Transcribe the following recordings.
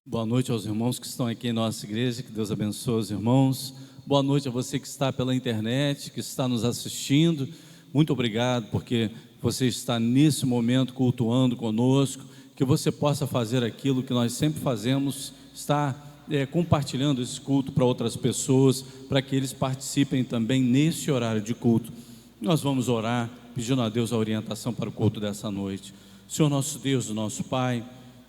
Boa noite aos irmãos que estão aqui em nossa igreja, que Deus abençoe os irmãos. Boa noite a você que está pela internet, que está nos assistindo. Muito obrigado porque você está nesse momento cultuando conosco, que você possa fazer aquilo que nós sempre fazemos, estar compartilhando esse culto para outras pessoas, para que eles participem também nesse horário de culto. Nós vamos orar, pedindo a Deus a orientação para o culto dessa noite. Senhor nosso Deus, nosso Pai,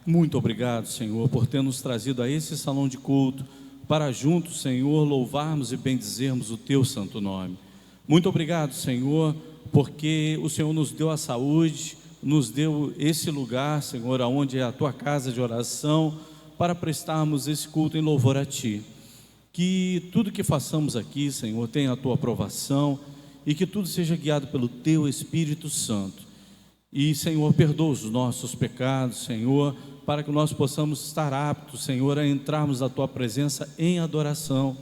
muito obrigado, Senhor, por ter nos trazido a esse salão de culto, para juntos, Senhor, louvarmos e bendizermos o Teu santo nome. Muito obrigado, Senhor, porque o Senhor nos deu a saúde, nos deu esse lugar, Senhor, onde é a Tua casa de oração, para prestarmos esse culto em louvor a Ti. Que tudo que façamos aqui, Senhor, tenha a Tua aprovação e que tudo seja guiado pelo Teu Espírito Santo. E, Senhor, perdoa os nossos pecados, Senhor, para que nós possamos estar aptos, Senhor, a entrarmos na Tua presença em adoração.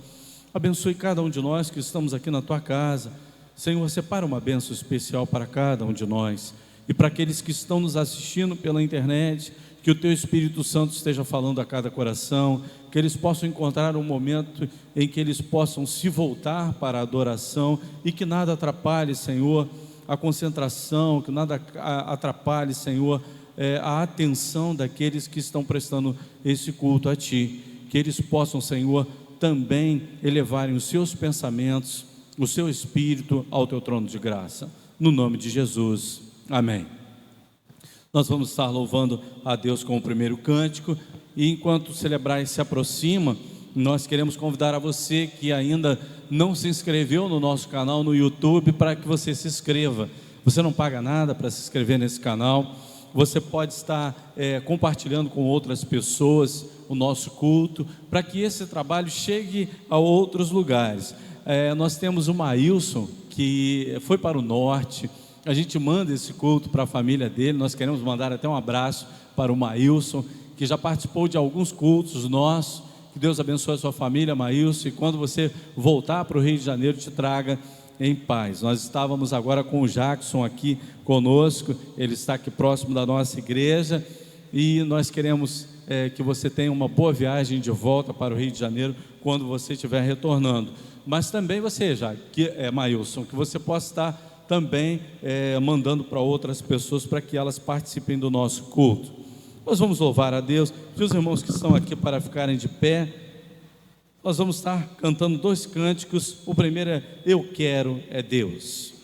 Abençoe cada um de nós que estamos aqui na Tua casa. Senhor, separa uma bênção especial para cada um de nós. E para aqueles que estão nos assistindo pela internet, que o Teu Espírito Santo esteja falando a cada coração, que eles possam encontrar um momento em que eles possam se voltar para a adoração e que nada atrapalhe, Senhor, a concentração, que nada atrapalhe, Senhor, a atenção daqueles que estão prestando esse culto a Ti. Que eles possam, Senhor, também elevarem os seus pensamentos, o seu espírito ao Teu trono de graça. No nome de Jesus. Amém. Nós vamos estar louvando a Deus com o primeiro cântico, e enquanto o celebrar se aproxima, nós queremos convidar a você que ainda não se inscreveu no nosso canal no YouTube, para que você se inscreva. Você não paga nada para se inscrever nesse canal. Você pode estar compartilhando com outras pessoas o nosso culto, para que esse trabalho chegue a outros lugares. Nós temos o Maílson, que foi para o norte. A gente manda esse culto para a família dele. Nós queremos mandar até um abraço para o Maílson, que já participou de alguns cultos nossos. Que Deus abençoe a sua família, Maílson, e quando você voltar para o Rio de Janeiro, te traga em paz. Nós estávamos agora com o Jackson aqui conosco, ele está aqui próximo da nossa igreja, e nós queremos que você tenha uma boa viagem de volta para o Rio de Janeiro, quando você estiver retornando. Mas também você, Maílson, que você possa estar também mandando para outras pessoas, para que elas participem do nosso culto. Nós vamos louvar a Deus. E os irmãos que estão aqui para ficarem de pé, nós vamos estar cantando 2 cânticos. O primeiro é Eu Quero é Deus.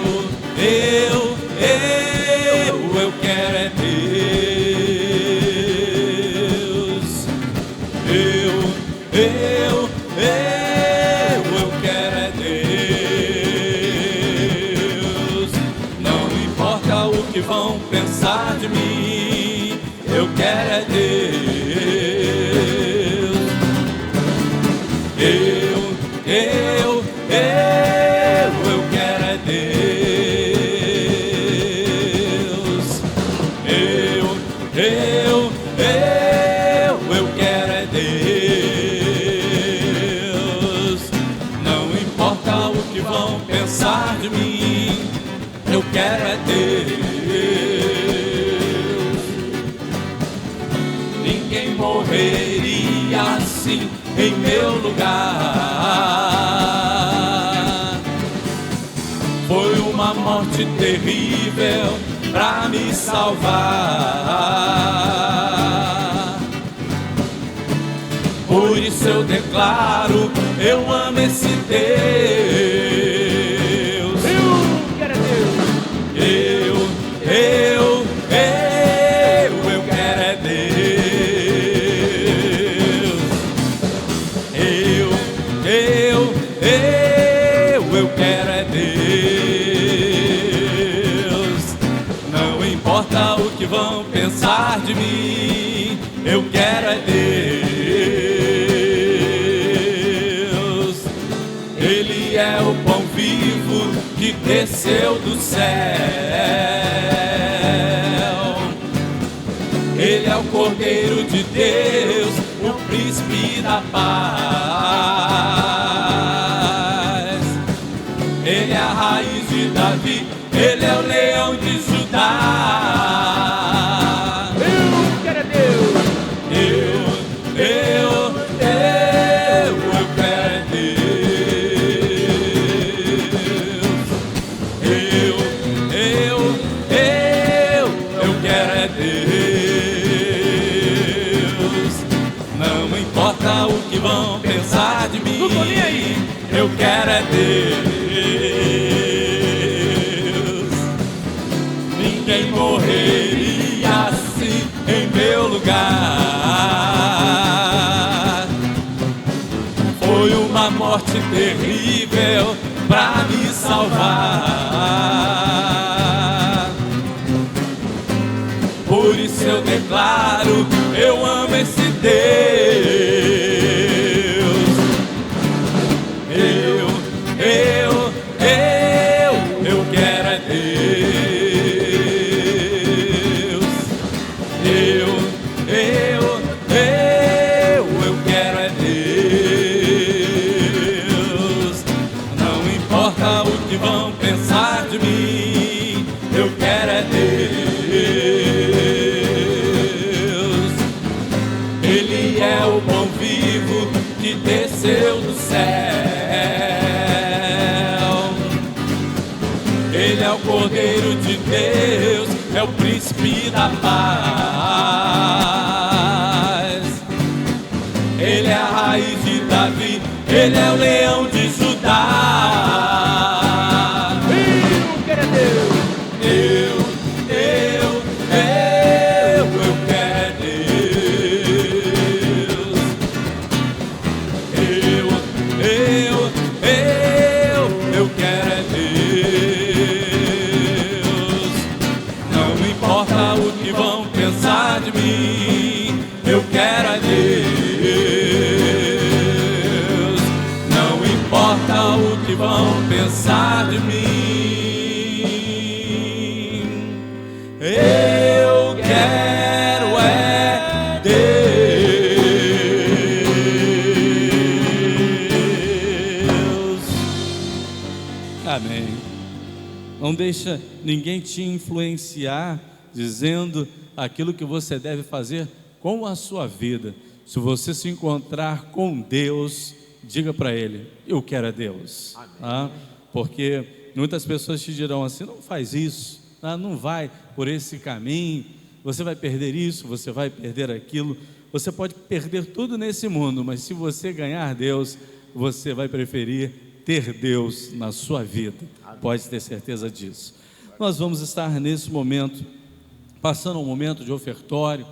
Eu quero é Deus. Eu quero é Deus. Não importa o que vão pensar de mim, eu quero é Deus. Eu quero é Deus. Eu quero é Deus. Não importa o que vão pensar de mim, eu quero é Deus. Ninguém morreria assim em meu lugar. Foi uma morte terrível para me salvar. Por isso eu declaro, eu amo esse Deus. Eu quero Deus. Eu eu quero é Deus. Não importa o que vão pensar de mim, eu quero é Deus. Ele é o pão vivo que desceu do céu. Ele é o Cordeiro de Deus, o príncipe da paz. Ele é a raiz de Davi, ele é o leão de Judá. Eu quero é Deus. Eu quero é Deus. Eu quero é Deus. Não importa o que vão pensar de mim, eu quero é Deus. Ninguém morreria assim em meu lugar. Foi uma morte terrível pra me salvar. Por isso eu declaro, eu amo esse Deus. Eu quero é Deus. Eu quero é Deus. Não importa o que vão pensar de mim, eu quero é Deus. Ele é o pão vivo que desceu do céu. Ele é o Cordeiro de Deus, é o príncipe da paz. Ele é a raiz de Davi, ele é o leão de Judá. Eu quero é Deus. Eu quero é Deus. Eu quero é Deus. Não importa o que vão pensar de mim, eu quero é Deus. Não importa o que vão pensar de mim, eu quero é Deus. Amém. Não deixa ninguém te influenciar dizendo aquilo que você deve fazer com a sua vida. Se você se encontrar com Deus, diga para Ele, eu quero é Deus. Tá? Porque muitas pessoas te dirão assim, não faz isso, tá? Não vai por esse caminho, você vai perder isso, você vai perder aquilo. Você pode perder tudo nesse mundo, mas se você ganhar Deus, você vai preferir ter Deus na sua vida. Pode ter certeza disso. Nós vamos estar nesse momento, passando um momento de ofertório.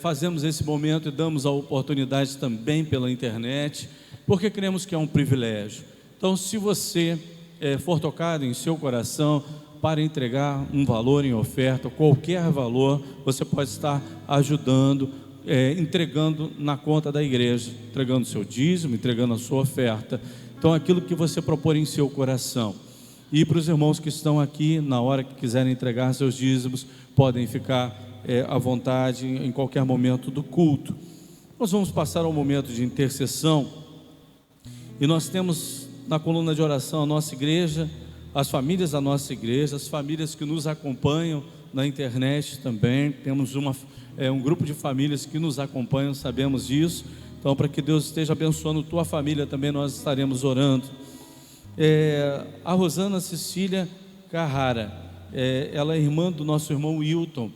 Fazemos esse momento e damos a oportunidade também pela internet, porque cremos que é um privilégio. Então, se você for tocado em seu coração para entregar um valor em oferta, qualquer valor, você pode estar ajudando, entregando na conta da igreja, entregando seu dízimo, entregando a sua oferta. Então, aquilo que você propor em seu coração. E para os irmãos que estão aqui, na hora que quiserem entregar seus dízimos, podem ficar à vontade em qualquer momento do culto. Nós vamos passar ao momento de intercessão, e nós temos na coluna de oração a nossa igreja, as famílias da nossa igreja, as famílias que nos acompanham na internet também. Temos um grupo de famílias que nos acompanham, sabemos disso. Então, para que Deus esteja abençoando tua família também, nós estaremos orando. A Rosana Cecília Carrara, ela é irmã do nosso irmão Wilton.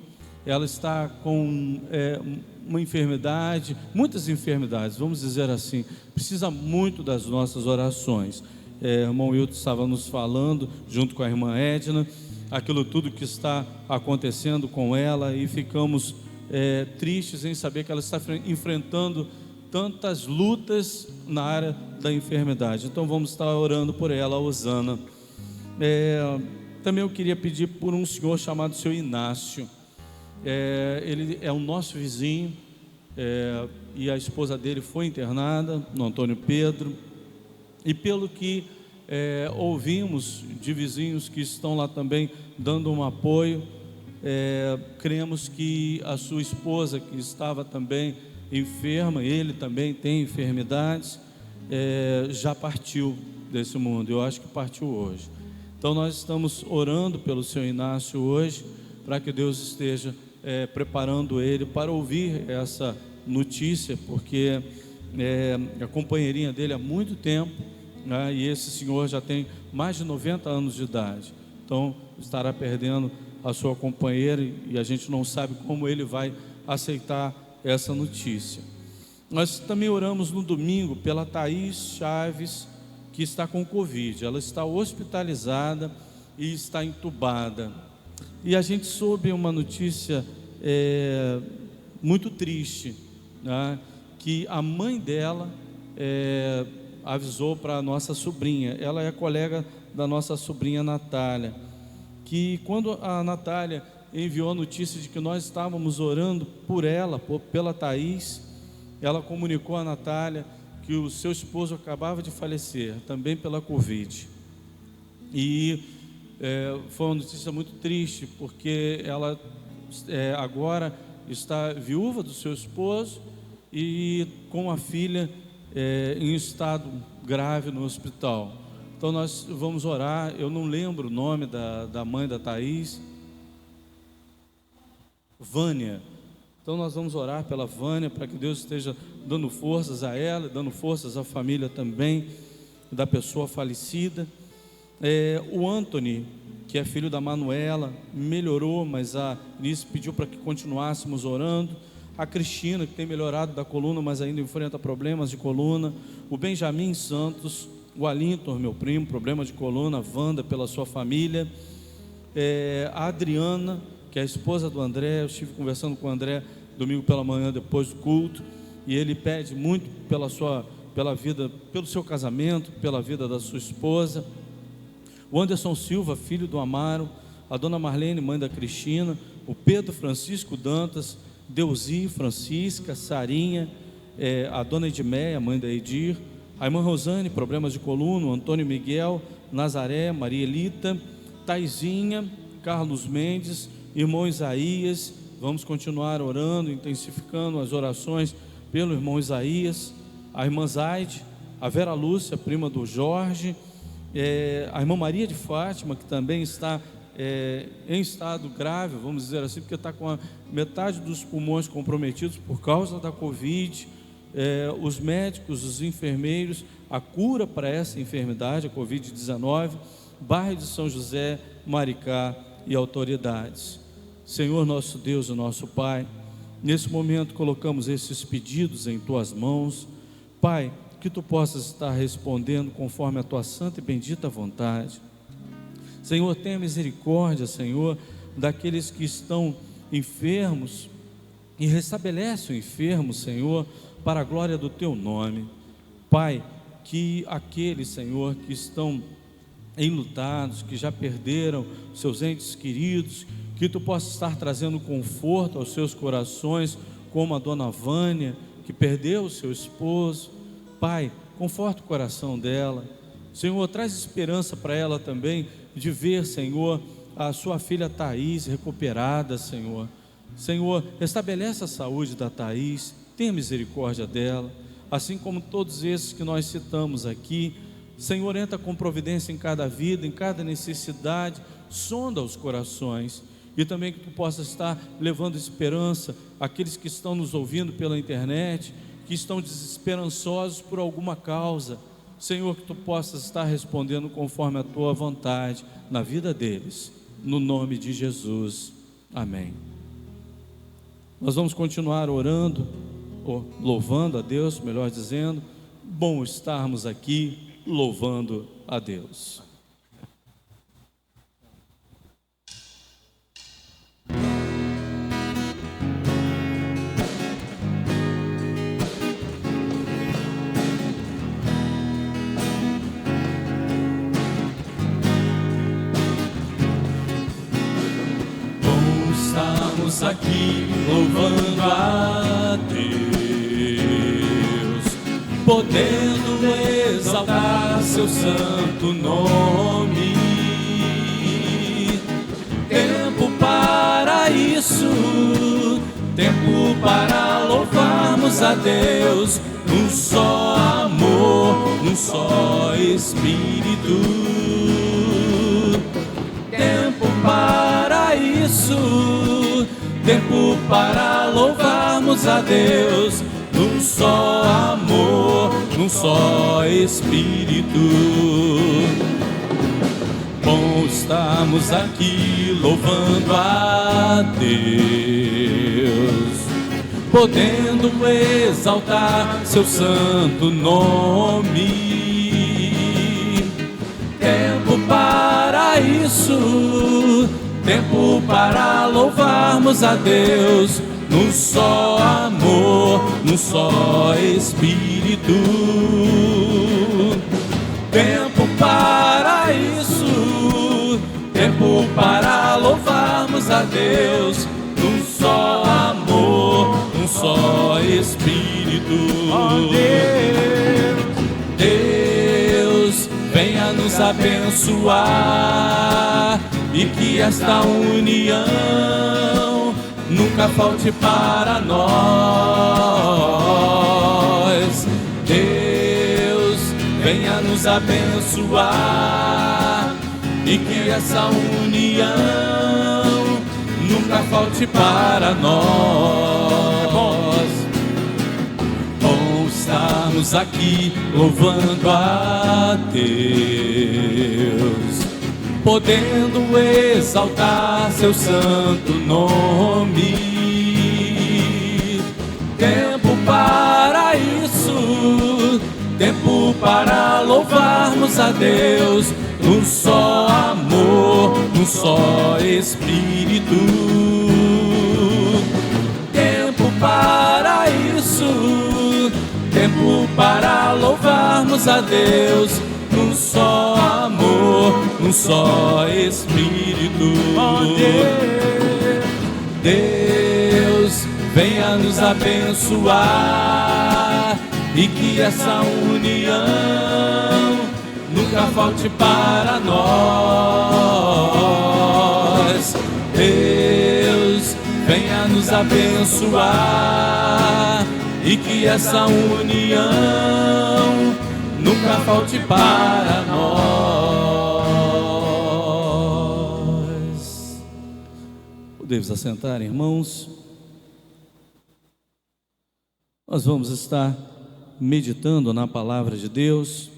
Ela está com uma enfermidade, muitas enfermidades, vamos dizer assim, precisa muito das nossas orações. O irmão Wilton estava nos falando, junto com a irmã Edna, aquilo tudo que está acontecendo com ela, e ficamos tristes em saber que ela está enfrentando tantas lutas na área da enfermidade. Então vamos estar orando por ela, a Osana. Também eu queria pedir por um senhor chamado seu Inácio. Ele é o nosso vizinho, e a esposa dele foi internada no Antônio Pedro, e pelo que ouvimos de vizinhos que estão lá também dando um apoio, cremos que a sua esposa, que estava também enferma, ele também tem enfermidades, já partiu desse mundo. Eu acho que partiu hoje. Então nós estamos orando pelo seu Inácio hoje, para que Deus esteja preparando ele para ouvir essa notícia, porque a companheirinha dele há muito tempo, né, e esse senhor já tem mais de 90 anos de idade. Então estará perdendo a sua companheira, e a gente não sabe como ele vai aceitar essa notícia. Nós também oramos no domingo pela Thaís Chaves, que está com Covid. Ela está hospitalizada e está entubada. E a gente soube uma notícia muito triste, né, que a mãe dela avisou para a nossa sobrinha. Ela é colega da nossa sobrinha Natália, que quando a Natália enviou a notícia de que nós estávamos orando por ela, pela Thaís, ela comunicou a Natália que o seu esposo acabava de falecer, também pela Covid. E foi uma notícia muito triste, porque ela agora está viúva do seu esposo e com a filha em estado grave no hospital. Então nós vamos orar. Eu não lembro o nome da mãe da Thaís, Vânia. Então nós vamos orar pela Vânia, para que Deus esteja dando forças a ela, dando forças à família também da pessoa falecida. O Anthony, que é filho da Manuela, melhorou, mas a Nice pediu para que continuássemos orando. A Cristina, que tem melhorado da coluna, mas ainda enfrenta problemas de coluna. O Benjamin Santos, o Alinton, meu primo, problema de coluna. A Wanda, pela sua família. A Adriana, que é a esposa do André. Eu estive conversando com o André domingo pela manhã, depois do culto, e ele pede muito pela vida, pelo seu casamento, pela vida da sua esposa. O Anderson Silva, filho do Amaro. A dona Marlene, mãe da Cristina. O Pedro Francisco Dantas, Deusi, Francisca, Sarinha, a dona Edmeia, mãe da Edir. A irmã Rosane, problemas de coluna. O Antônio Miguel, Nazaré, Maria Elita, Taizinha, Carlos Mendes, irmão Isaías. Vamos continuar orando, intensificando as orações pelo irmão Isaías. A irmã Zaide, a Vera Lúcia, prima do Jorge. A irmã Maria de Fátima, que também está em estado grave, vamos dizer assim, porque está com a metade dos pulmões comprometidos por causa da Covid. Os médicos, os enfermeiros, a cura para essa enfermidade, a Covid-19, bairro de São José, Maricá e autoridades. Senhor nosso Deus e nosso Pai, nesse momento colocamos esses pedidos em Tuas mãos. Pai, que Tu possas estar respondendo conforme a Tua santa e bendita vontade. Senhor, tenha misericórdia, Senhor, daqueles que estão enfermos, e restabelece o enfermo, Senhor, para a glória do Teu nome. Pai, que aqueles, Senhor, que estão enlutados, que já perderam seus entes queridos, que Tu possas estar trazendo conforto aos seus corações, como a dona Vânia, que perdeu o seu esposo. Pai, conforta o coração dela. Senhor, traz esperança para ela também, de ver, Senhor, a sua filha Thaís recuperada, Senhor. Senhor, estabelece a saúde da Thaís, tenha misericórdia dela, assim como todos esses que nós citamos aqui. Senhor, entra com providência em cada vida, em cada necessidade, sonda os corações, e também que Tu possas estar levando esperança àqueles que estão nos ouvindo pela internet, que estão desesperançosos por alguma causa. Senhor, que Tu possas estar respondendo conforme a Tua vontade na vida deles, no nome de Jesus, amém. Nós vamos continuar orando, ou louvando a Deus, melhor dizendo. Bom estarmos aqui louvando a Deus. estamos aqui louvando a Deus, podendo exaltar seu santo nome. Tempo para isso, tempo para louvarmos a Deus, num só amor, num só Espírito. Tempo para isso, tempo para louvarmos a Deus, num só amor, num só Espírito. Bom estamos aqui louvando a Deus, podendo exaltar seu santo nome. Tempo para isso, tempo para louvarmos a Deus, num só amor, num só Espírito. Tempo para isso, tempo para louvarmos a Deus, num só amor, num só Espírito. Oh Deus, venha nos abençoar e que esta união nunca falte para nós. Deus, venha nos abençoar e que essa união nunca falte para nós. Bom estarmos aqui louvando a Deus, podendo exaltar seu santo nome. Tempo para isso, tempo para louvarmos a Deus, num só amor, num só Espírito. Tempo para isso, tempo para louvarmos a Deus, num só amor, num só Espírito. Oh Deus, venha nos abençoar e que essa união nunca falte para nós. Deus, venha nos abençoar e que essa união nunca falte para nós. Podemos assentar, irmãos. Nós vamos estar meditando na palavra de Deus,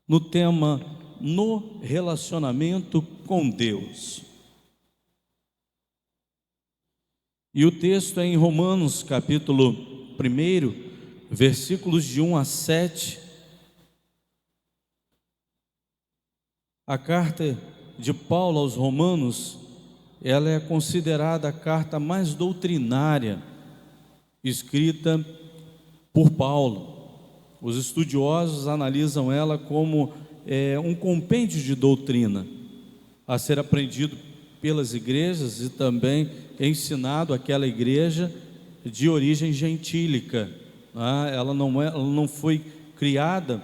no tema no relacionamento com Deus. E o texto é em Romanos capítulo 1, versículos de 1 a 7. A carta de Paulo aos Romanos, ela é considerada a carta mais doutrinária escrita por Paulo. Os estudiosos analisam ela como um compêndio de doutrina a ser aprendido pelas igrejas e também ensinado àquela igreja de origem gentílica. Ela não foi criada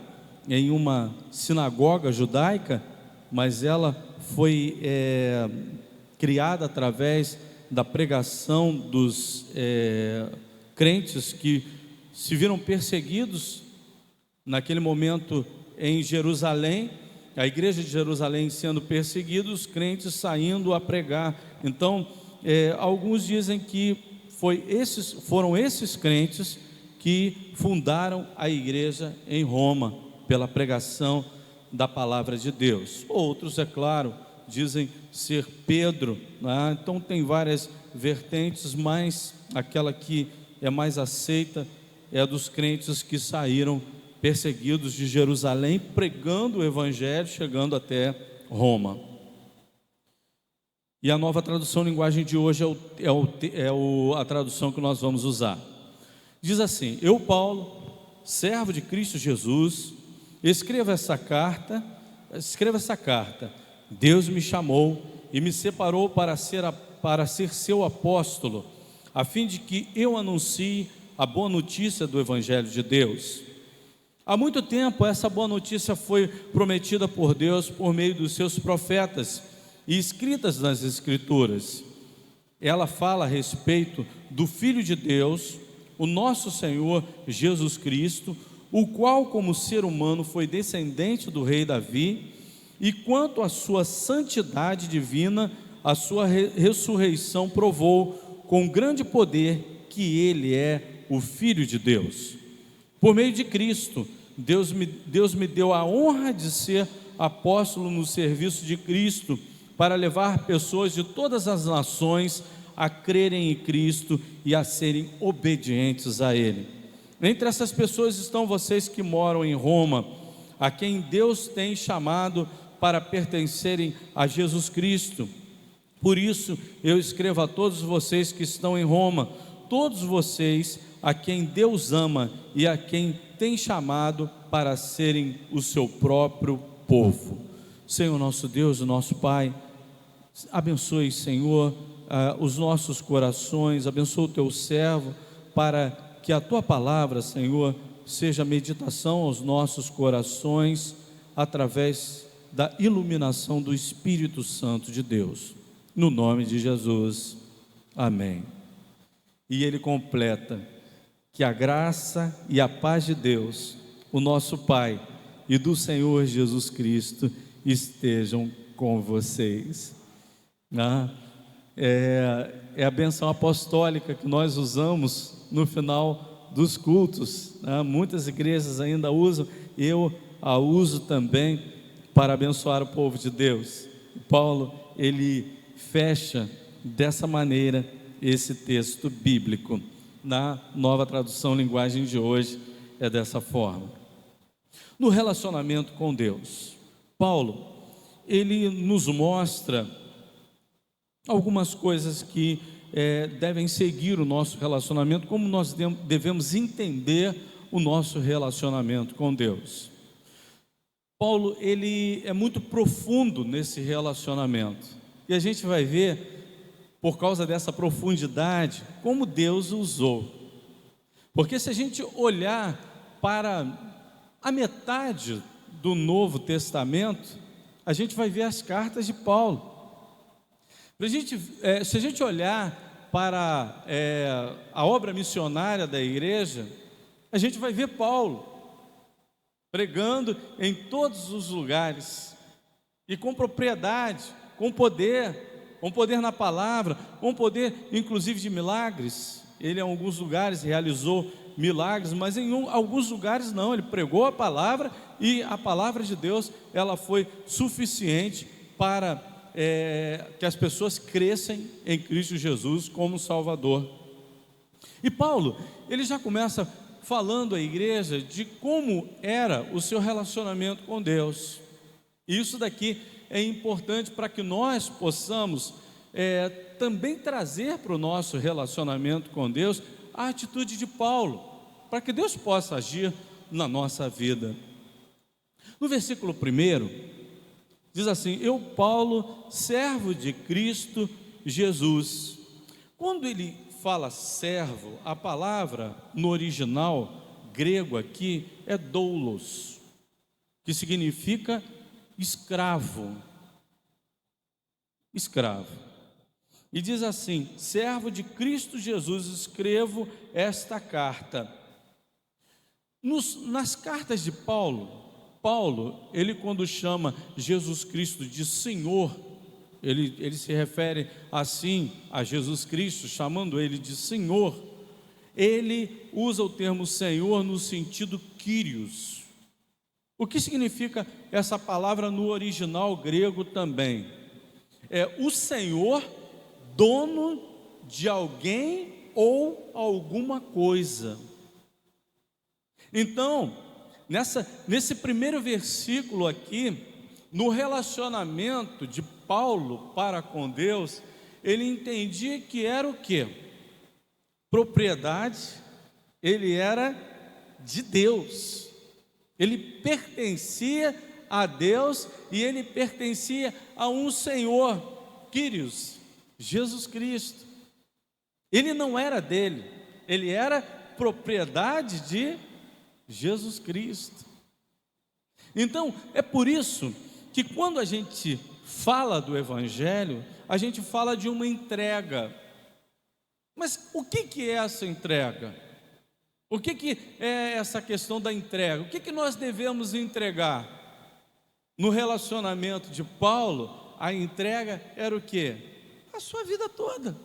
em uma sinagoga judaica, mas ela foi criada através da pregação dos crentes que se viram perseguidos naquele momento em Jerusalém, a igreja de Jerusalém sendo perseguida, os crentes saindo a pregar. Então, alguns dizem que foram esses crentes que fundaram a igreja em Roma, pela pregação da palavra de Deus. Outros, é claro, dizem ser Pedro, né? Então tem várias vertentes, mas aquela que é mais aceita é a dos crentes que saíram perseguidos de Jerusalém, pregando o evangelho, chegando até Roma. E a nova tradução linguagem de hoje a tradução que nós vamos usar. Diz assim: eu, Paulo, servo de Cristo Jesus, escreva essa carta. Deus me chamou e me separou para ser seu apóstolo, a fim de que eu anuncie a boa notícia do Evangelho de Deus. Há muito tempo essa boa notícia foi prometida por Deus por meio dos seus profetas e escritas nas Escrituras. Ela fala a respeito do Filho de Deus, o nosso Senhor Jesus Cristo, o qual como ser humano foi descendente do rei Davi, e quanto à sua santidade divina, a sua ressurreição provou com grande poder que ele é o Filho de Deus. Por meio de Cristo, Deus me deu a honra de ser apóstolo no serviço de Cristo, para levar pessoas de todas as nações a crerem em Cristo e a serem obedientes a Ele. Entre essas pessoas estão vocês que moram em Roma, a quem Deus tem chamado para pertencerem a Jesus Cristo. Por isso eu escrevo a todos vocês que estão em Roma, todos vocês a quem Deus ama e a quem tem chamado para serem o seu próprio povo. Senhor nosso Deus, o nosso Pai, abençoe, Senhor, os nossos corações, abençoa o teu servo, para que a tua palavra, Senhor, seja meditação aos nossos corações, através da iluminação do Espírito Santo de Deus, no nome de Jesus, amém. E ele completa: que a graça e a paz de Deus, o nosso Pai, e do Senhor Jesus Cristo estejam com vocês. É a bênção apostólica que nós usamos no final dos cultos, muitas igrejas ainda usam, eu a uso também para abençoar o povo de Deus. Paulo, ele fecha dessa maneira esse texto bíblico. Na Nova Tradução Linguagem de hoje é dessa forma. No relacionamento com Deus, Paulo, ele nos mostra algumas coisas que devem seguir o nosso relacionamento, como nós devemos entender o nosso relacionamento com Deus. Paulo, ele é muito profundo nesse relacionamento, e a gente vai ver, por causa dessa profundidade, como Deus o usou. Porque se a gente olhar para a metade do Novo Testamento, a gente vai ver as cartas de Paulo. Se a gente olhar para a obra missionária da igreja, a gente vai ver Paulo pregando em todos os lugares, e com propriedade, com poder na palavra, com poder inclusive de milagres. Ele em alguns lugares realizou milagres, mas em alguns lugares não, ele pregou a palavra, e a palavra de Deus, ela foi suficiente para que as pessoas crescem em Cristo Jesus como Salvador. E Paulo, ele já começa falando à igreja de como era o seu relacionamento com Deus. E isso daqui é importante para que nós possamos também trazer para o nosso relacionamento com Deus a atitude de Paulo, para que Deus possa agir na nossa vida. No versículo 1, diz assim: eu, Paulo, servo de Cristo Jesus. Quando ele fala servo, a palavra no original grego aqui é doulos, que significa escravo. Escravo. E diz assim: servo de Cristo Jesus, escrevo esta carta. Nas cartas de Paulo, ele quando chama Jesus Cristo de Senhor, ele se refere assim a Jesus Cristo, chamando ele de Senhor. Ele usa o termo Senhor no sentido Kyrios. O que significa essa palavra no original grego também? É o Senhor, dono de alguém ou alguma coisa. Então, nesse primeiro versículo aqui, no relacionamento de Paulo para com Deus, ele entendia que era o quê? Propriedade, ele era de Deus, ele pertencia a Deus e ele pertencia a um Senhor. Quírios, Jesus Cristo. Ele não era dele, ele era propriedade de Jesus Cristo. Então, é por isso que quando a gente fala do Evangelho, a gente fala de uma entrega. Mas o que é essa entrega? O que é essa questão da entrega? O que nós devemos entregar? No relacionamento de Paulo, a entrega era o quê? A sua vida toda.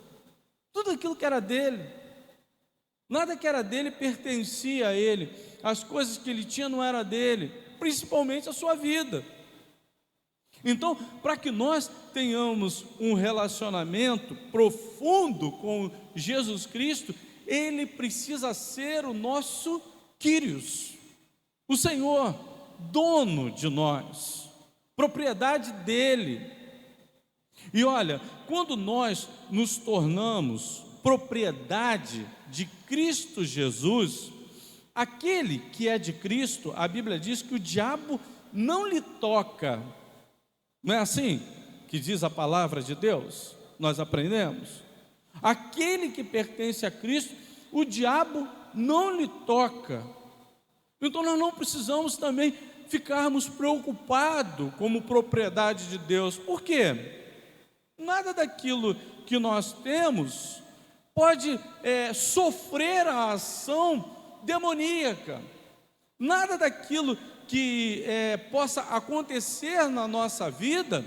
Tudo aquilo que era dele. Nada que era dele pertencia a ele. As coisas que ele tinha não era dele, principalmente a sua vida. Então, para que nós tenhamos um relacionamento profundo com Jesus Cristo, Ele precisa ser o nosso Quírios, o Senhor, dono de nós, propriedade dEle. E olha, quando nós nos tornamos propriedade de Cristo Jesus, aquele que é de Cristo, a Bíblia diz que o diabo não lhe toca. Não é assim que diz a palavra de Deus? Nós aprendemos. Aquele que pertence a Cristo, o diabo não lhe toca. Então nós não precisamos também ficarmos preocupados como propriedade de Deus. Por quê? Nada daquilo que nós temos pode sofrer a ação demoníaca. Nada daquilo que possa acontecer na nossa vida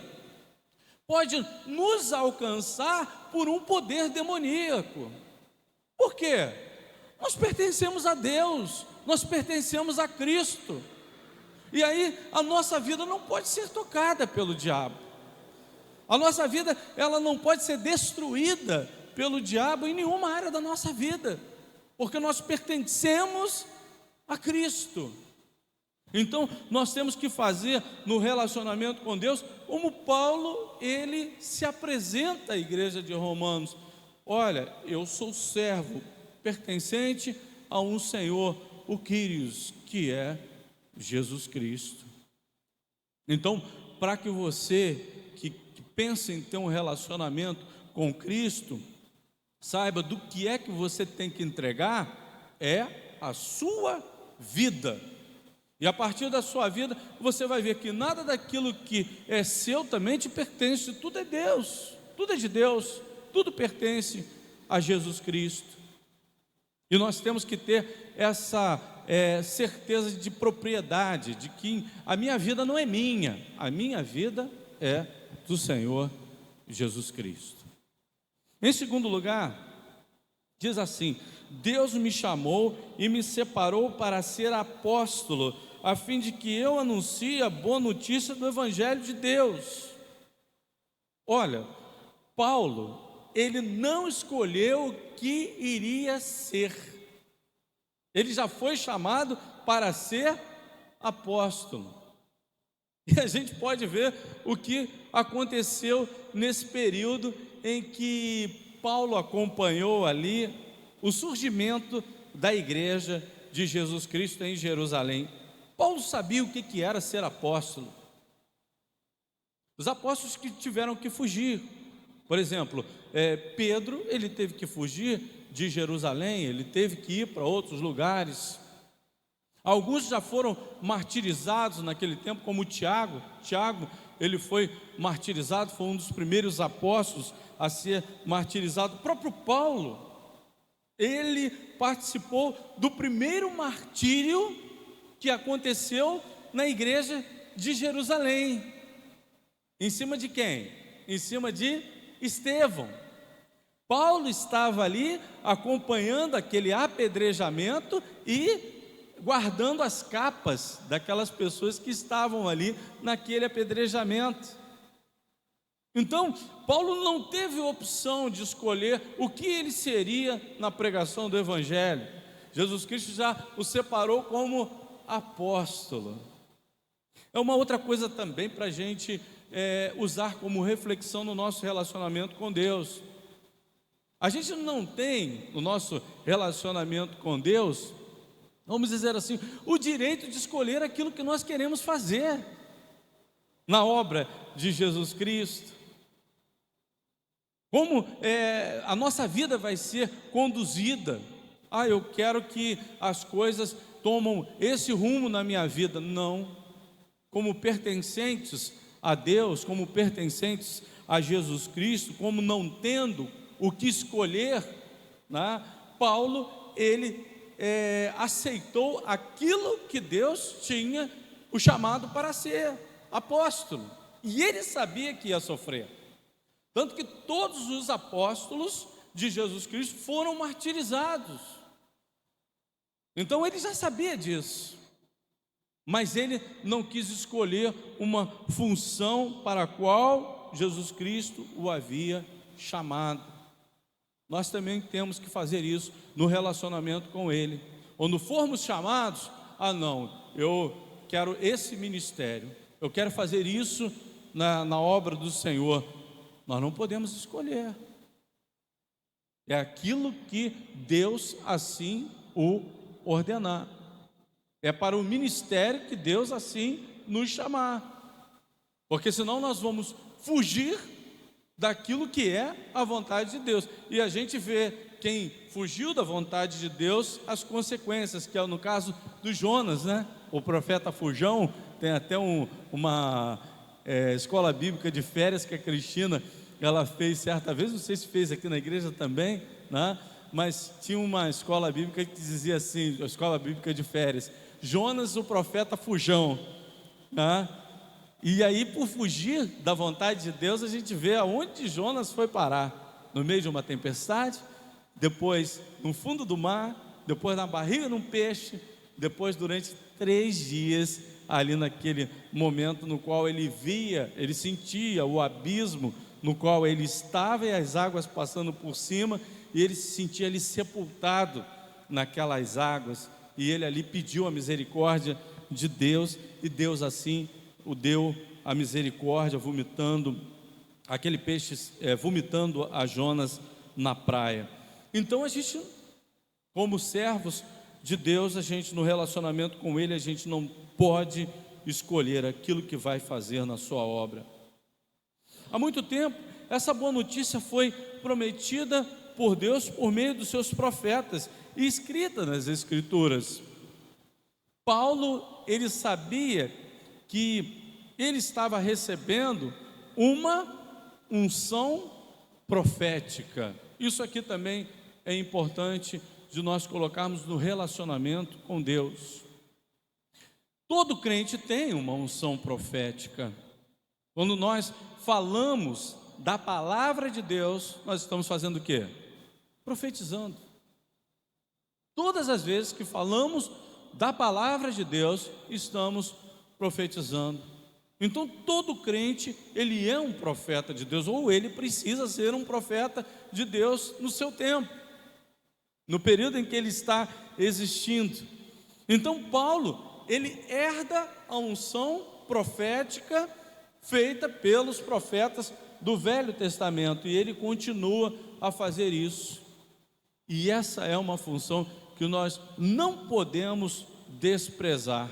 pode nos alcançar por um poder demoníaco. Por quê? Nós pertencemos a Deus, nós pertencemos a Cristo, e aí a nossa vida não pode ser tocada pelo diabo. A nossa vida, ela não pode ser destruída pelo diabo em nenhuma área da nossa vida, porque nós pertencemos a Cristo. Então, nós temos que fazer no relacionamento com Deus, como Paulo, ele se apresenta à igreja de Romanos: olha, eu sou servo, pertencente a um Senhor, o Quírios, que é Jesus Cristo. Então, para que você que pensa em ter um relacionamento com Cristo, saiba do que é que você tem que entregar, é a sua vida. E a partir da sua vida, você vai ver que nada daquilo que é seu também te pertence. Tudo é Deus, tudo é de Deus, tudo pertence a Jesus Cristo. E nós temos que ter essa certeza de propriedade, de que a minha vida não é minha, a minha vida é do Senhor Jesus Cristo. Em segundo lugar, diz assim: Deus me chamou e me separou para ser apóstolo, a fim de que eu anuncie a boa notícia do Evangelho de Deus. Olha, Paulo, ele não escolheu o que iria ser. Ele já foi chamado para ser apóstolo. E a gente pode ver o que aconteceu nesse período em que Paulo acompanhou ali o surgimento da igreja de Jesus Cristo em Jerusalém. Paulo sabia o que era ser apóstolo. Os apóstolos que tiveram que fugir. Por exemplo, Pedro, ele teve que fugir de Jerusalém, ele teve que ir para outros lugares. Alguns já foram martirizados naquele tempo, como Tiago. Tiago, ele foi martirizado, foi um dos primeiros apóstolos a ser martirizado. O próprio Paulo, ele participou do primeiro martírio que aconteceu na igreja de Jerusalém. Em cima de quem? Em cima de Estevão. Paulo estava ali acompanhando aquele apedrejamento e guardando as capas daquelas pessoas que estavam ali naquele apedrejamento. Então, Paulo não teve opção de escolher o que ele seria na pregação do Evangelho. Jesus Cristo já o separou como apóstolo. É uma outra coisa também para a gente usar como reflexão no nosso relacionamento com Deus. A gente não tem, no nosso relacionamento com Deus, vamos dizer assim, o direito de escolher aquilo que nós queremos fazer na obra de Jesus Cristo. Como a nossa vida vai ser conduzida. Eu quero que as coisas tomam esse rumo na minha vida. Não. Como pertencentes a Deus, como pertencentes a Jesus Cristo, como não tendo o que escolher, né? Paulo, ele aceitou aquilo que Deus tinha o chamado para ser apóstolo. E ele sabia que ia sofrer. Tanto que todos os apóstolos de Jesus Cristo foram martirizados. Então ele já sabia disso. Mas ele não quis escolher uma função para a qual Jesus Cristo o havia chamado. Nós também temos que fazer isso no relacionamento com Ele. Quando formos chamados, não, eu quero esse ministério, eu quero fazer isso na obra do Senhor. Nós não podemos escolher. É aquilo que Deus assim o ordenar. É para o ministério que Deus assim nos chamar. Porque senão nós vamos fugir daquilo que é a vontade de Deus. E a gente vê quem fugiu da vontade de Deus, as consequências, que é no caso do Jonas, né? O profeta fujão. Tem até uma escola bíblica de férias que a Cristina, ela fez certa vez, não sei se fez aqui na igreja também, né? Mas tinha uma escola bíblica que dizia assim, a escola bíblica de férias: Jonas, o profeta fujão, né? E aí, por fugir da vontade de Deus, a gente vê aonde Jonas foi parar: no meio de uma tempestade, depois no fundo do mar, depois na barriga de um peixe, depois durante 3 dias ali naquele momento no qual ele via, ele sentia o abismo no qual ele estava e as águas passando por cima, e ele se sentia ali sepultado naquelas águas, e ele ali pediu a misericórdia de Deus, e Deus assim o deu a misericórdia, vomitando aquele peixe, vomitando a Jonas na praia. Então a gente, como servos de Deus, a gente no relacionamento com Ele, a gente não pode escolher aquilo que vai fazer na sua obra. Há muito tempo, essa boa notícia foi prometida por Deus por meio dos seus profetas e escrita nas Escrituras. Paulo, ele sabia que ele estava recebendo uma unção profética. Isso aqui também é importante de nós colocarmos no relacionamento com Deus. Todo crente tem uma unção profética. Quando nós falamos da palavra de Deus, nós estamos fazendo o quê? Profetizando. Todas as vezes que falamos da palavra de Deus, estamos profetizando. Então todo crente, ele é um profeta de Deus, ou ele precisa ser um profeta de Deus no seu tempo, no período em que ele está existindo. Então Paulo, ele herda a unção profética feita pelos profetas do Velho Testamento, e ele continua a fazer isso. E essa é uma função que nós não podemos desprezar,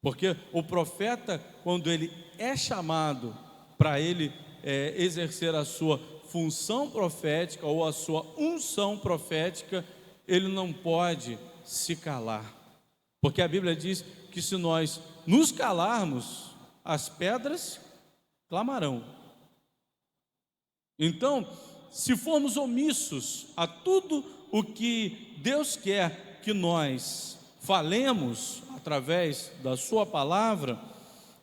porque o profeta, quando ele é chamado para ele exercer a sua função profética ou a sua unção profética, ele não pode se calar, porque a Bíblia diz que se nós nos calarmos, as pedras clamarão. Então, se formos omissos a tudo o que Deus quer que nós falemos através da sua palavra,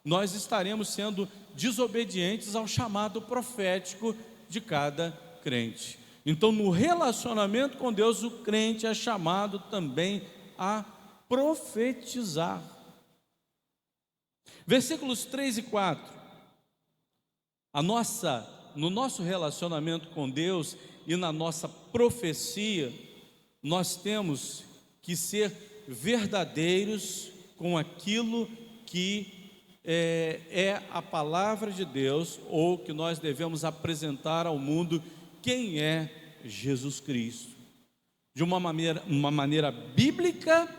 nós estaremos sendo desobedientes ao chamado profético de cada crente. Então, no relacionamento com Deus, o crente é chamado também a profetizar. Versículos 3 e 4. No nosso relacionamento com Deus e na nossa profecia, nós temos que ser verdadeiros com aquilo que é a palavra de Deus, ou que nós devemos apresentar ao mundo quem é Jesus Cristo, de uma maneira bíblica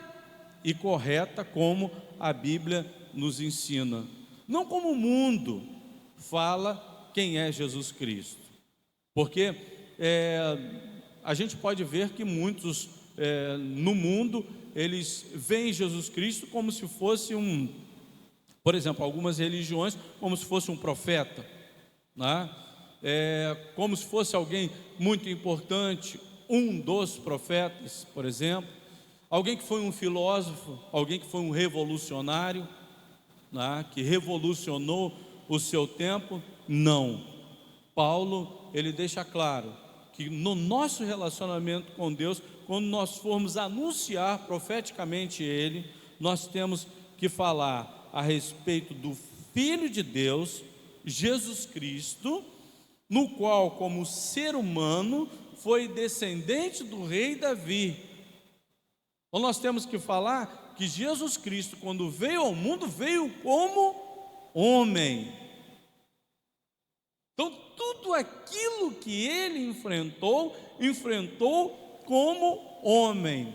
e correta, como a Bíblia nos ensina, não como o mundo fala quem é Jesus Cristo. Porque a gente pode ver que muitos no mundo, eles veem Jesus Cristo como se fosse por exemplo, algumas religiões, como se fosse um profeta, né? Como se fosse alguém muito importante, um dos profetas, por exemplo, alguém que foi um filósofo, alguém que foi um revolucionário, né? Que revolucionou o seu tempo. Não. Paulo, ele deixa claro que no nosso relacionamento com Deus, quando nós formos anunciar profeticamente Ele, nós temos que falar a respeito do Filho de Deus, Jesus Cristo, no qual, como ser humano, foi descendente do rei Davi. Então nós temos que falar que Jesus Cristo, quando veio ao mundo, veio como homem. Então tudo aquilo que ele enfrentou como homem.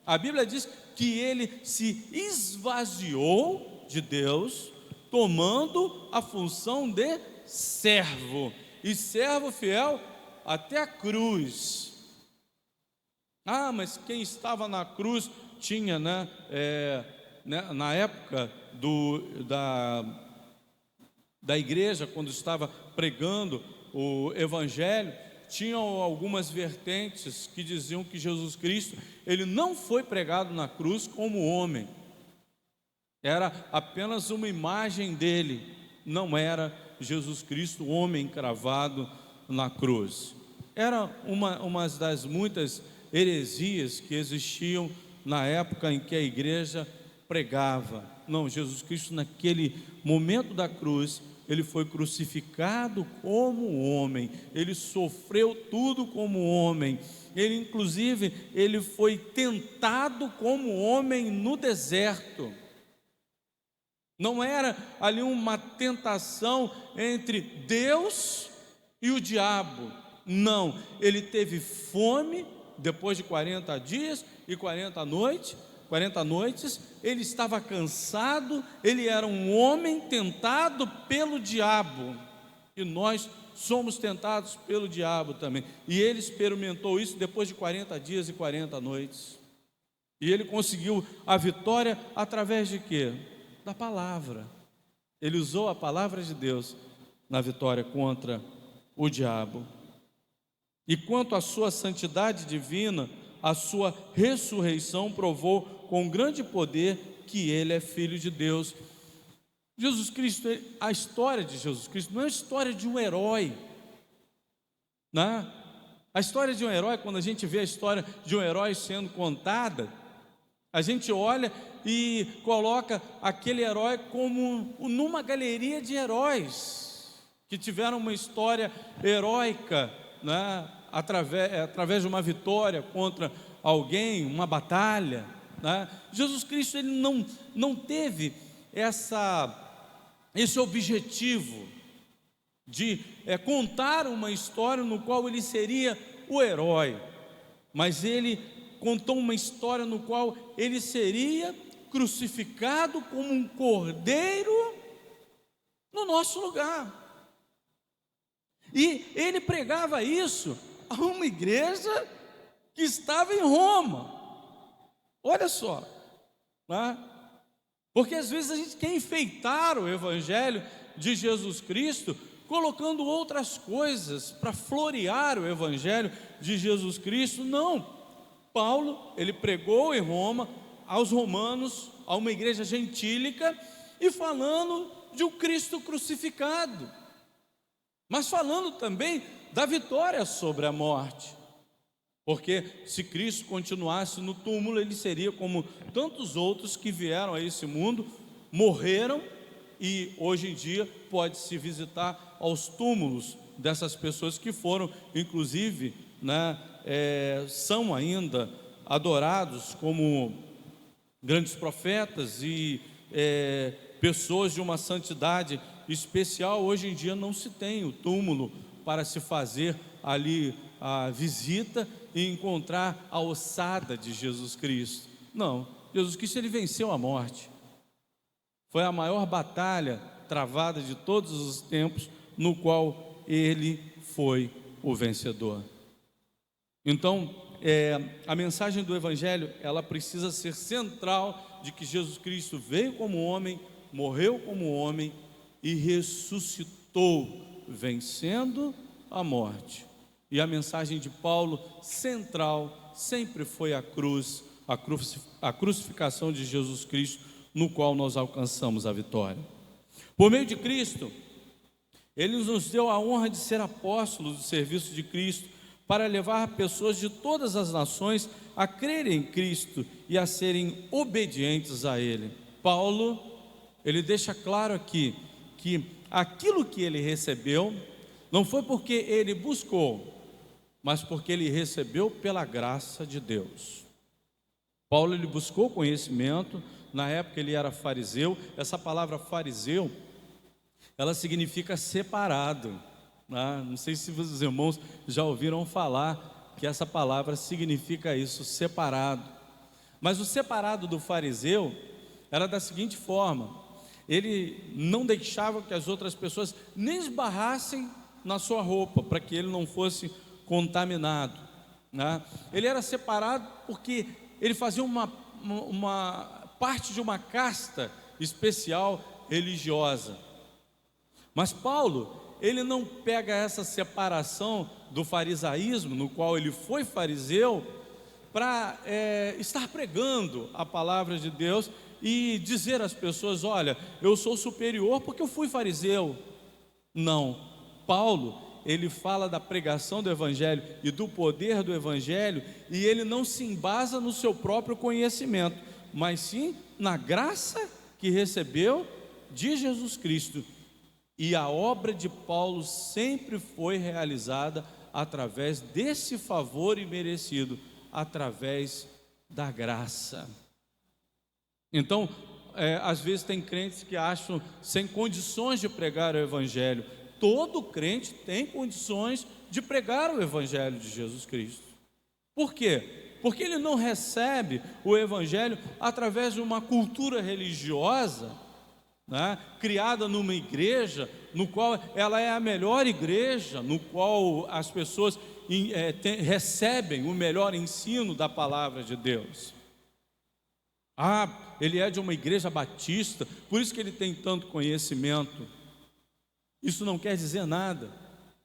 A Bíblia diz que ele se esvaziou de Deus, tomando a função de servo, e servo fiel até a cruz. Mas quem estava na cruz tinha, na época da igreja, quando estava pregando o Evangelho, tinham algumas vertentes que diziam que Jesus Cristo, ele não foi pregado na cruz como homem, era apenas uma imagem dele, não era Jesus Cristo, homem cravado na cruz. Era uma das muitas heresias que existiam na época em que a igreja pregava. Não, Jesus Cristo, naquele momento da cruz, ele foi crucificado como homem, ele sofreu tudo como homem, ele inclusive, ele foi tentado como homem no deserto. Não era ali uma tentação entre Deus e o diabo, não, ele teve fome depois de 40 dias e 40 noites, ele estava cansado, ele era um homem tentado pelo diabo, e nós somos tentados pelo diabo também, e ele experimentou isso depois de 40 dias e 40 noites, e ele conseguiu a vitória através de quê? Da palavra. Ele usou a palavra de Deus na vitória contra o diabo. E quanto à sua santidade divina, a sua ressurreição provou com grande poder que ele é filho de Deus. Jesus Cristo, a história de Jesus Cristo não é a história de um herói, né? A história de um herói, quando a gente vê a história de um herói sendo contada, a gente olha e coloca aquele herói como numa galeria de heróis que tiveram uma história heróica, né? Através de uma vitória contra alguém, uma batalha, né? Jesus Cristo, ele não teve esse objetivo de contar uma história no qual ele seria o herói, mas ele contou uma história no qual ele seria crucificado como um cordeiro no nosso lugar. E ele pregava isso a uma igreja que estava em Roma. Olha só, né? Porque às vezes a gente quer enfeitar o Evangelho de Jesus Cristo colocando outras coisas para florear o Evangelho de Jesus Cristo. Não, Paulo, ele pregou em Roma aos romanos, a uma igreja gentílica, e falando de um Cristo crucificado, mas falando também da vitória sobre a morte, porque se Cristo continuasse no túmulo, ele seria como tantos outros que vieram a esse mundo, morreram, e hoje em dia pode-se visitar aos túmulos dessas pessoas que foram, inclusive, são ainda adorados como grandes profetas e pessoas de uma santidade especial. Hoje em dia não se tem o túmulo para se fazer ali a visita e encontrar a ossada de Jesus Cristo. Não, Jesus Cristo, ele venceu a morte. Foi a maior batalha travada de todos os tempos, no qual ele foi o vencedor. Então, a mensagem do Evangelho, ela precisa ser central de que Jesus Cristo veio como homem, morreu como homem e ressuscitou, vencendo a morte. E a mensagem de Paulo, central, sempre foi a cruz, a crucificação de Jesus Cristo, no qual nós alcançamos a vitória. Por meio de Cristo, Ele nos deu a honra de ser apóstolos do serviço de Cristo, para levar pessoas de todas as nações a crerem em Cristo e a serem obedientes a Ele. Paulo, ele deixa claro aqui que aquilo que ele recebeu não foi porque ele buscou, mas porque ele recebeu pela graça de Deus. Paulo, ele buscou conhecimento. Na época ele era fariseu. Essa palavra fariseu, ela significa separado. Não sei se os irmãos já ouviram falar que essa palavra significa isso, separado. Mas o separado do fariseu era da seguinte forma: ele não deixava que as outras pessoas nem esbarrassem na sua roupa, para que ele não fosse contaminado. Ele era separado porque ele fazia uma parte de uma casta especial religiosa. Mas Paulo, ele não pega essa separação do farisaísmo, no qual ele foi fariseu, para estar pregando a palavra de Deus e dizer às pessoas: olha, eu sou superior porque eu fui fariseu. Não, Paulo, ele fala da pregação do Evangelho e do poder do Evangelho, e ele não se embasa no seu próprio conhecimento, mas sim na graça que recebeu de Jesus Cristo. E a obra de Paulo sempre foi realizada através desse favor imerecido, através da graça. Então, às vezes tem crentes que acham sem condições de pregar o Evangelho. Todo crente tem condições de pregar o Evangelho de Jesus Cristo. Por quê? Porque ele não recebe o Evangelho através de uma cultura religiosa, criada numa igreja, no qual ela é a melhor igreja, no qual as pessoas recebem o melhor ensino da palavra de Deus. Ele é de uma igreja batista, por isso que ele tem tanto conhecimento. Isso não quer dizer nada,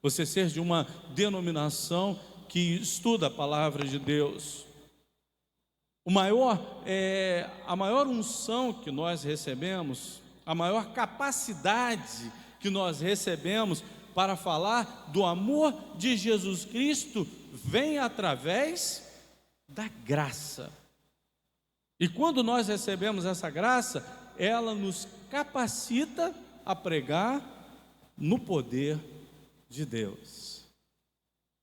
você ser de uma denominação que estuda a palavra de Deus. A maior unção que nós recebemos, a maior capacidade que nós recebemos para falar do amor de Jesus Cristo vem através da graça. E quando nós recebemos essa graça, ela nos capacita a pregar no poder de Deus.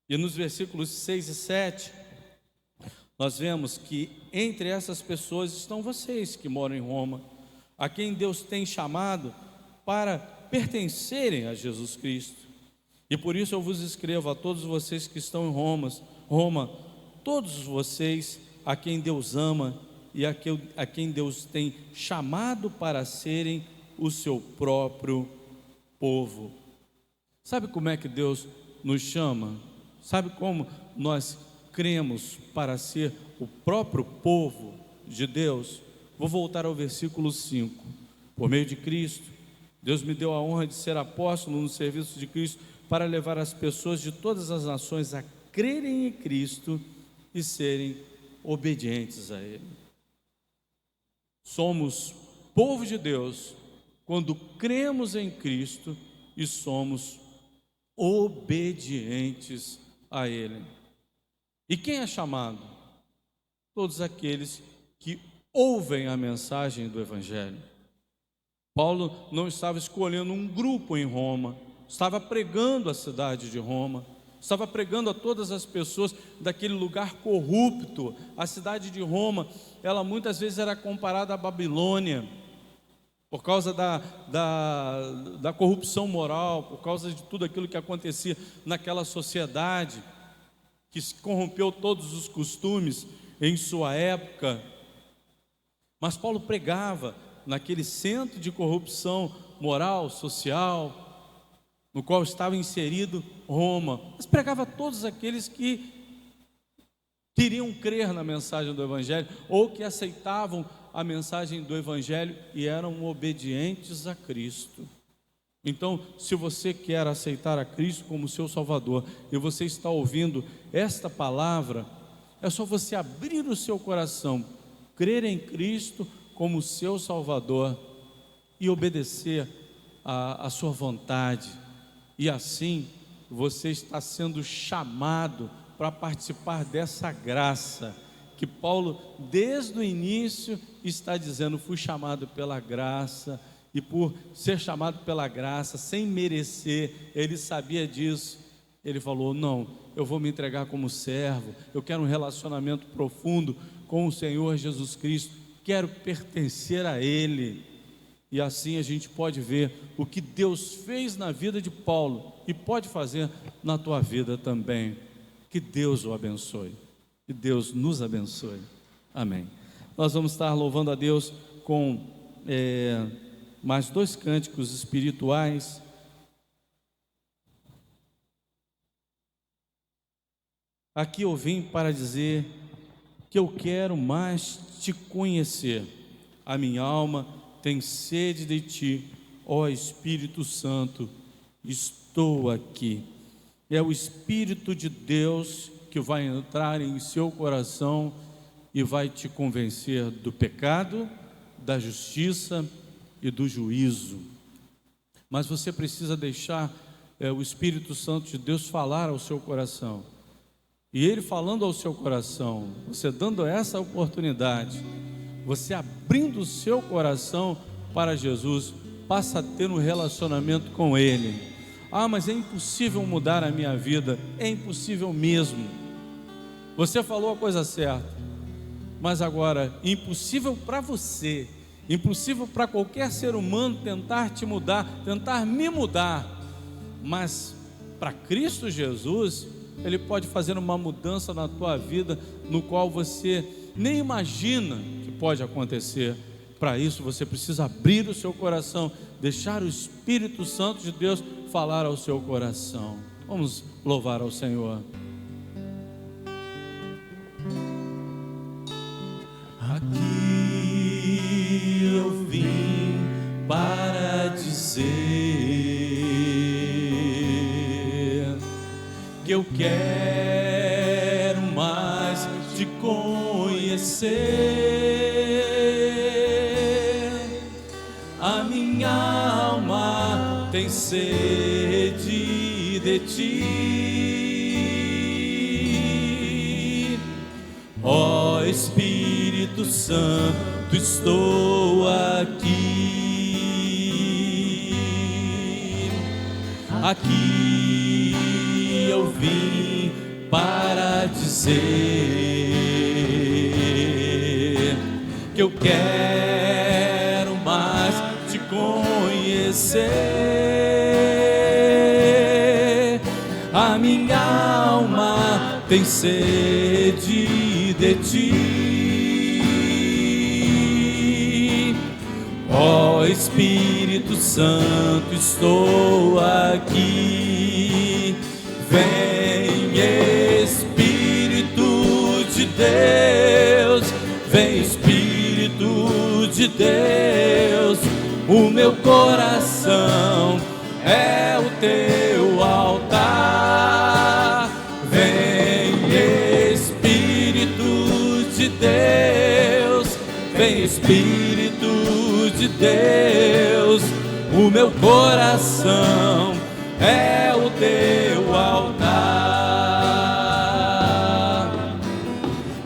E nos versículos 6 e 7, nós vemos que entre essas pessoas estão vocês que moram em Roma, a quem Deus tem chamado para pertencerem a Jesus Cristo. E por isso eu vos escrevo a todos vocês que estão em Roma, todos vocês a quem Deus ama e a quem Deus tem chamado para serem o seu próprio povo. Sabe como é que Deus nos chama? Sabe como nós cremos para ser o próprio povo de Deus? Vou voltar ao versículo 5. Por meio de Cristo, Deus me deu a honra de ser apóstolo no serviço de Cristo, para levar as pessoas de todas as nações a crerem em Cristo e serem obedientes a Ele. Somos povo de Deus quando cremos em Cristo e somos obedientes a Ele. E quem é chamado? Todos aqueles que ouvem a mensagem do Evangelho. Paulo não estava escolhendo um grupo em Roma, estava pregando a cidade de Roma, estava pregando a todas as pessoas daquele lugar corrupto. A cidade de Roma, ela muitas vezes era comparada à Babilônia, por causa da corrupção moral, por causa de tudo aquilo que acontecia naquela sociedade, que corrompeu todos os costumes em sua época. Mas Paulo pregava naquele centro de corrupção moral, social, no qual estava inserido Roma, mas pregava a todos aqueles que queriam crer na mensagem do Evangelho, ou que aceitavam a mensagem do Evangelho e eram obedientes a Cristo. Então, se você quer aceitar a Cristo como seu Salvador, e você está ouvindo esta palavra, é só você abrir o seu coração, crer em Cristo como seu Salvador e obedecer a sua vontade. E assim, você está sendo chamado para participar dessa graça, que Paulo, desde o início, está dizendo: fui chamado pela graça. E por ser chamado pela graça, sem merecer, ele sabia disso. Ele falou: não, eu vou me entregar como servo, eu quero um relacionamento profundo com o Senhor Jesus Cristo, quero pertencer a Ele. E assim a gente pode ver o que Deus fez na vida de Paulo e pode fazer na tua vida também. Que Deus o abençoe, que Deus nos abençoe. Amém. Nós vamos estar louvando a Deus com mais 2 cânticos espirituais. Aqui eu vim para dizer que eu quero mais te conhecer. A minha alma tem sede de ti, ó Espírito Santo, estou aqui. É o Espírito de Deus que vai entrar em seu coração e vai te convencer do pecado, da justiça e do juízo. Mas você precisa deixar o Espírito Santo de Deus falar ao seu coração. E Ele falando ao seu coração, você dando essa oportunidade, você abrindo o seu coração para Jesus, passa a ter um relacionamento com Ele. Ah, mas é impossível mudar a minha vida. É impossível mesmo. Você falou a coisa certa, mas agora, impossível para você, impossível para qualquer ser humano tentar te mudar, tentar me mudar, mas para Cristo Jesus, Ele pode fazer uma mudança na tua vida, no qual você nem imagina que pode acontecer. Para isso você precisa abrir o seu coração, deixar o Espírito Santo de Deus falar ao seu coração. Vamos louvar ao Senhor. Aqui eu vim para dizer que eu quero mais te conhecer. A minha alma tem sede de ti, ó Espírito Santo, estou aqui. Aqui eu vim para dizer que eu quero mais te conhecer. A minha alma tem sede de ti, ó Espírito Santo, estou aqui. Vem Espírito de Deus, vem Espírito de Deus, o meu coração é o teu altar. Vem Espírito de Deus, vem Espírito de Deus, o meu coração é o teu altar.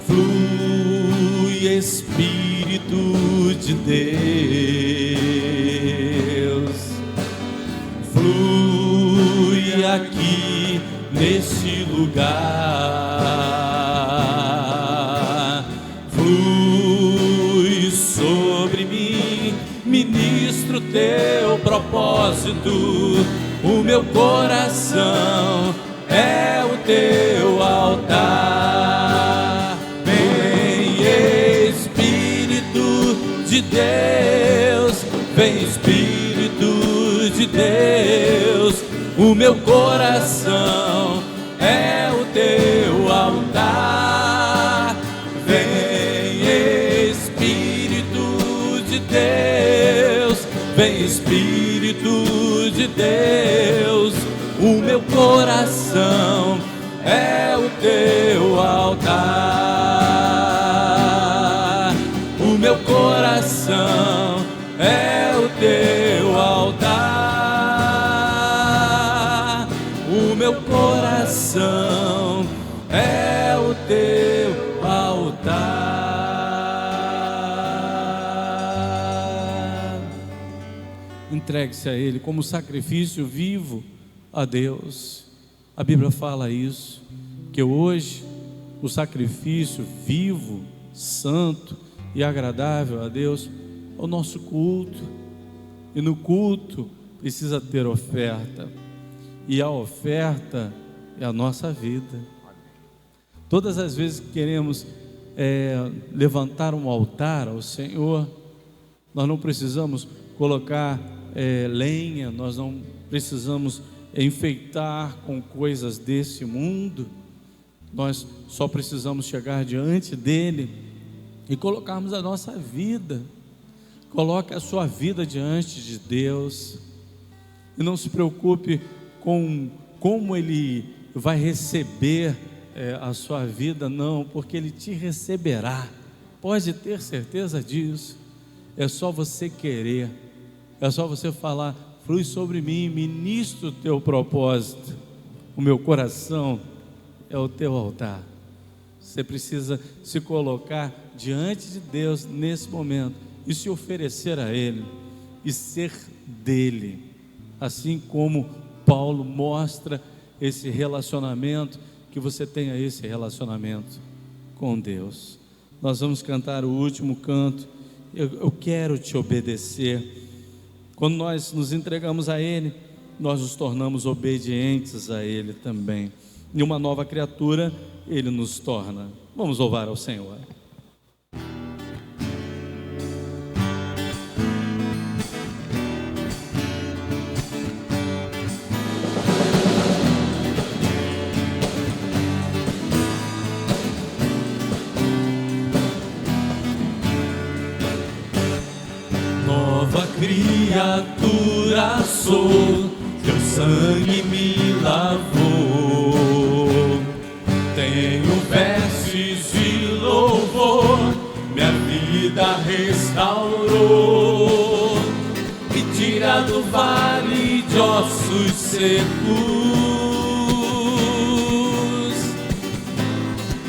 Flui Espírito de Deus, flui aqui neste lugar, flui sobre mim, ministro teu propósito. O meu coração é o teu altar. Vem Espírito de Deus, vem Espírito de Deus, O meu coração é o teu altar. Vem Espírito de Deus, vem Espírito de Deus. O meu coração é o teu altar. O meu coração é o teu altar. O meu coração é o teu altar. Entregue-se a Ele como sacrifício vivo a Deus. A Bíblia fala isso, que hoje o sacrifício vivo, santo e agradável a Deus é o nosso culto. E no culto precisa ter oferta, e a oferta é a nossa vida. Todas as vezes que queremos levantar um altar ao Senhor, nós não precisamos colocar lenha, nós não precisamos enfeitar com coisas desse mundo. Nós só precisamos chegar diante dele e colocarmos a nossa vida. Coloque a sua vida diante de Deus e não se preocupe com como ele vai receber a sua vida, não, porque ele te receberá. Pode ter certeza disso. É só você querer, é só você falar: flui sobre mim, ministro o teu propósito. O meu coração é o teu altar. Você precisa se colocar diante de Deus nesse momento e se oferecer a Ele e ser dele, assim como Paulo mostra esse relacionamento, que você tenha esse relacionamento com Deus. Nós vamos cantar o último canto. Eu quero te obedecer. Quando nós nos entregamos a Ele, nós nos tornamos obedientes a Ele também, e uma nova criatura Ele nos torna. Vamos louvar ao Senhor. Nova criatura sou, teu sangue me lavou. Tenho vestes de louvor, minha vida restaurou. Me tira do vale de ossos secos,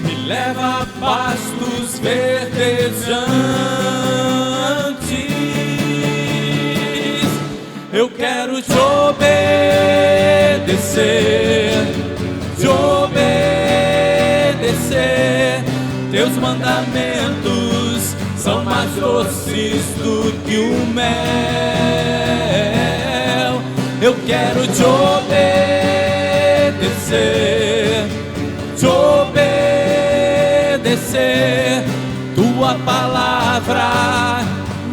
me leva a pastos verdejantes. Eu quero te obedecer, te obedecer. Teus mandamentos são mais doces do que o mel. Eu quero te obedecer, te obedecer. Tua palavra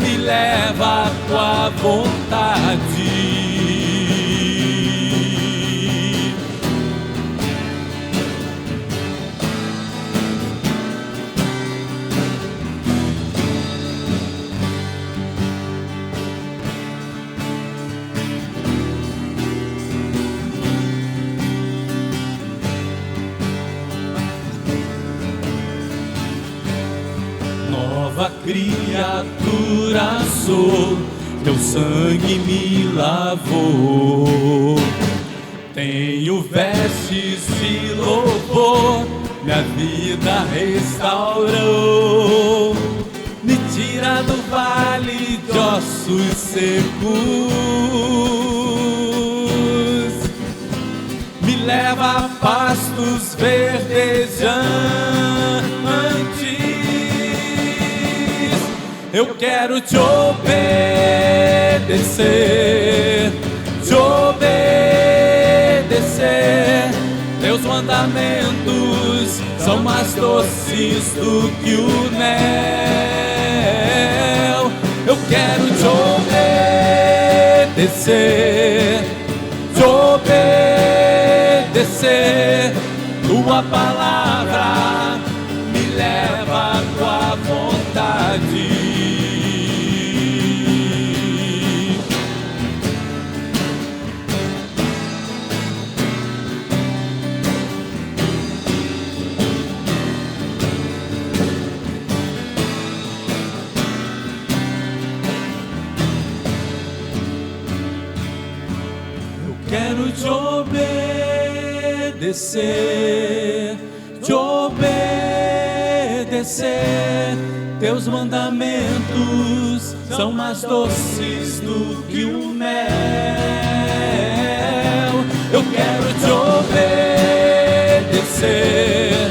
me leva à tua vontade. Nova criatura sou, teu sangue me lavou. Tenho vestes de louvor, minha vida restaurou. Me tira do vale de ossos secos, me leva a pastos verdejantes. Eu quero te obedecer, te obedecer. Teus mandamentos são mais doces do que o mel. Eu quero te obedecer, te obedecer. tua palavra me leva à tua vontade. Quero te obedecer, teus mandamentos são mais doces do que o mel. Eu quero te obedecer,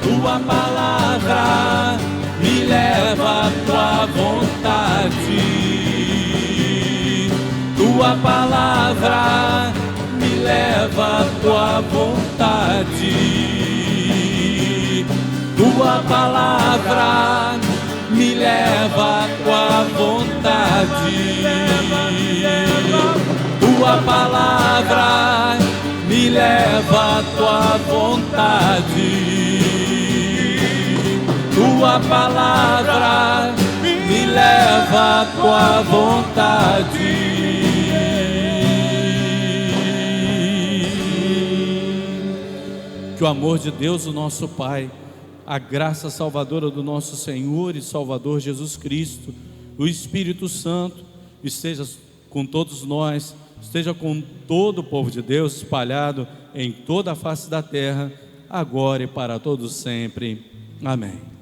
tua palavra me leva à tua vontade. Tua palavra me leva à tua vontade. Tua palavra me leva à tua vontade. Tua palavra me leva à tua vontade. Tua palavra me leva à tua vontade. Que o amor de Deus, o nosso Pai, a graça salvadora do nosso Senhor e Salvador Jesus Cristo, o Espírito Santo, esteja com todos nós, esteja com todo o povo de Deus espalhado em toda a face da terra, agora e para todos sempre. Amém.